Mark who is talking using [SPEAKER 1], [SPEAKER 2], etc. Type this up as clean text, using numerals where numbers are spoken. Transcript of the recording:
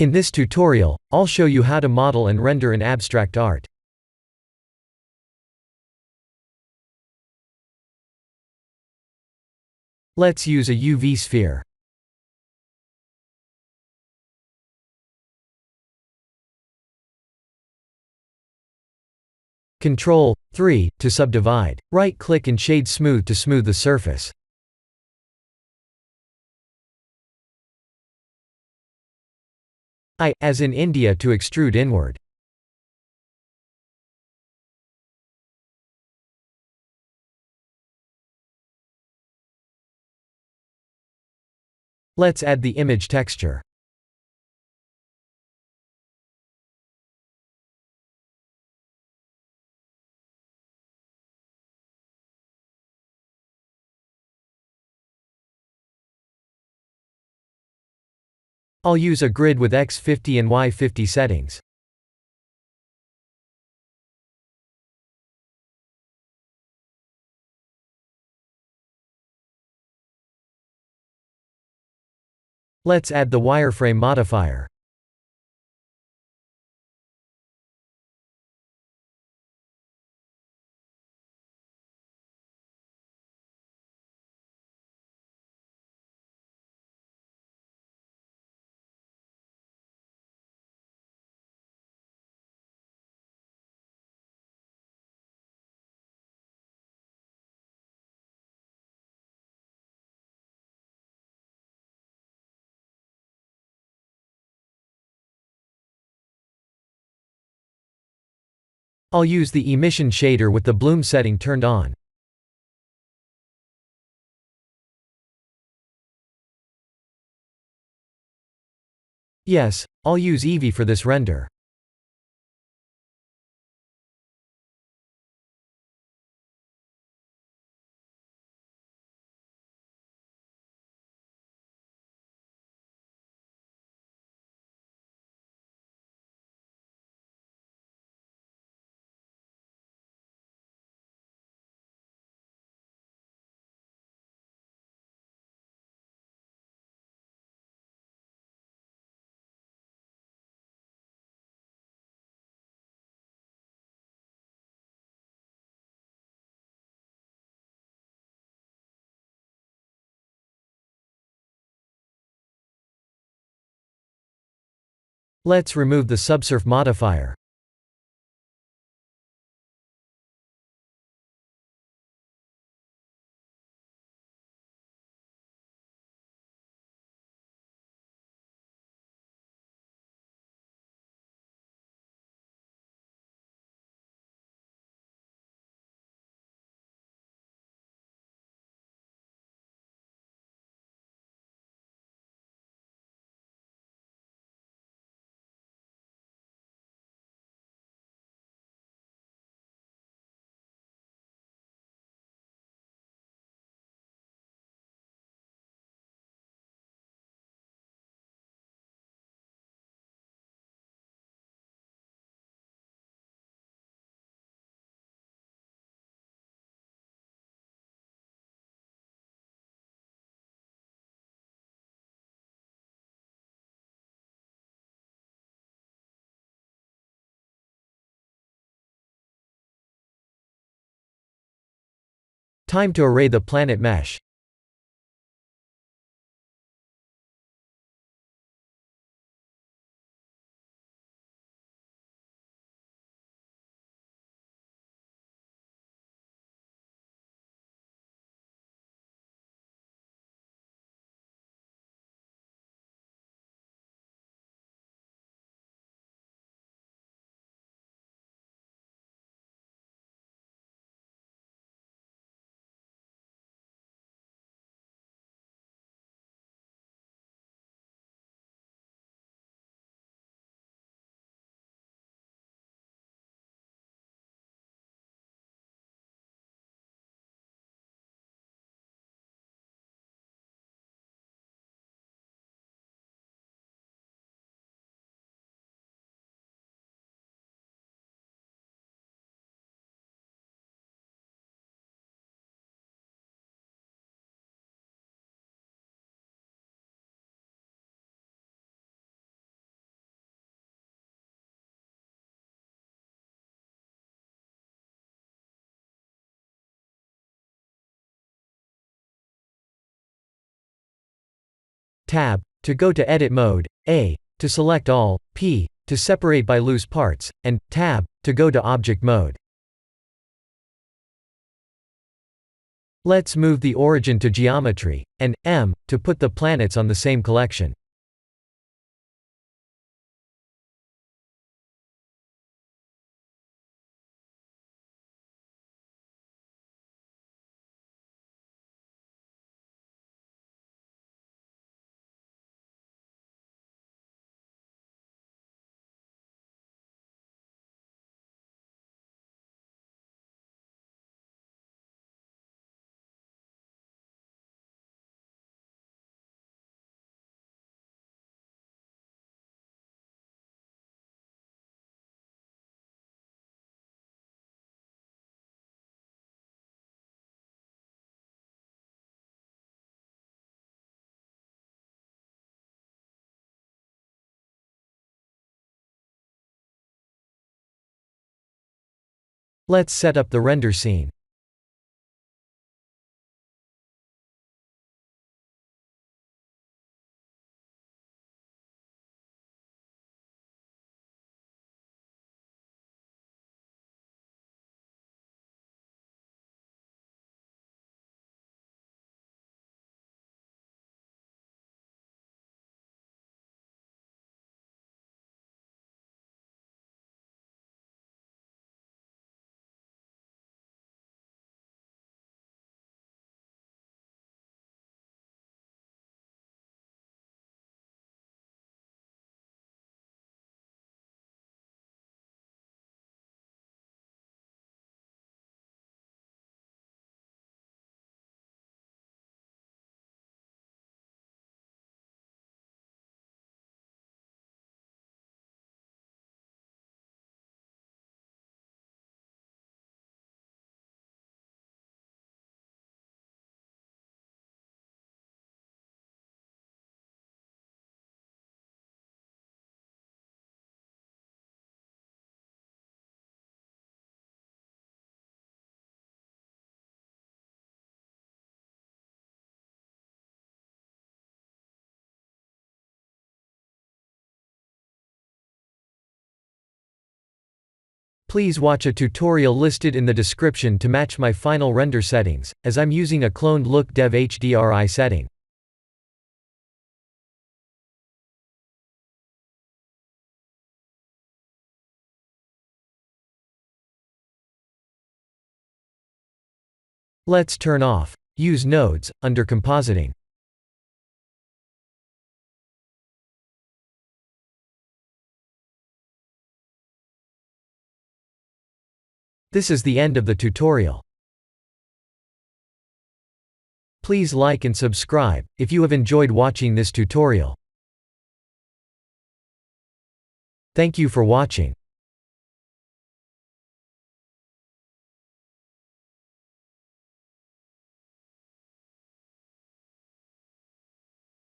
[SPEAKER 1] In this tutorial, I'll show you how to model and render an abstract art. Let's use a UV sphere. Ctrl 3 to subdivide. Right-click and shade smooth to smooth the surface. I, as in India, to extrude inward. Let's add the image texture. I'll use a grid with X50 and Y50 settings. Let's add the wireframe modifier. I'll use the emission shader with the bloom setting turned on. Yes, I'll use Eevee for this render. Let's remove the subsurf modifier. Time to array the planet mesh. Tab, to go to edit mode, A, to select all, P, to separate by loose parts, and Tab, to go to object mode. Let's move the origin to geometry, and M, to put the planets on the same collection. Let's set up the render scene. Please watch a tutorial listed in the description to match my final render settings, as I'm using a cloned look dev HDRI setting. Let's turn off Use Nodes under Compositing. This is the end of the tutorial. Please like and subscribe if you have enjoyed watching this tutorial. Thank you for watching.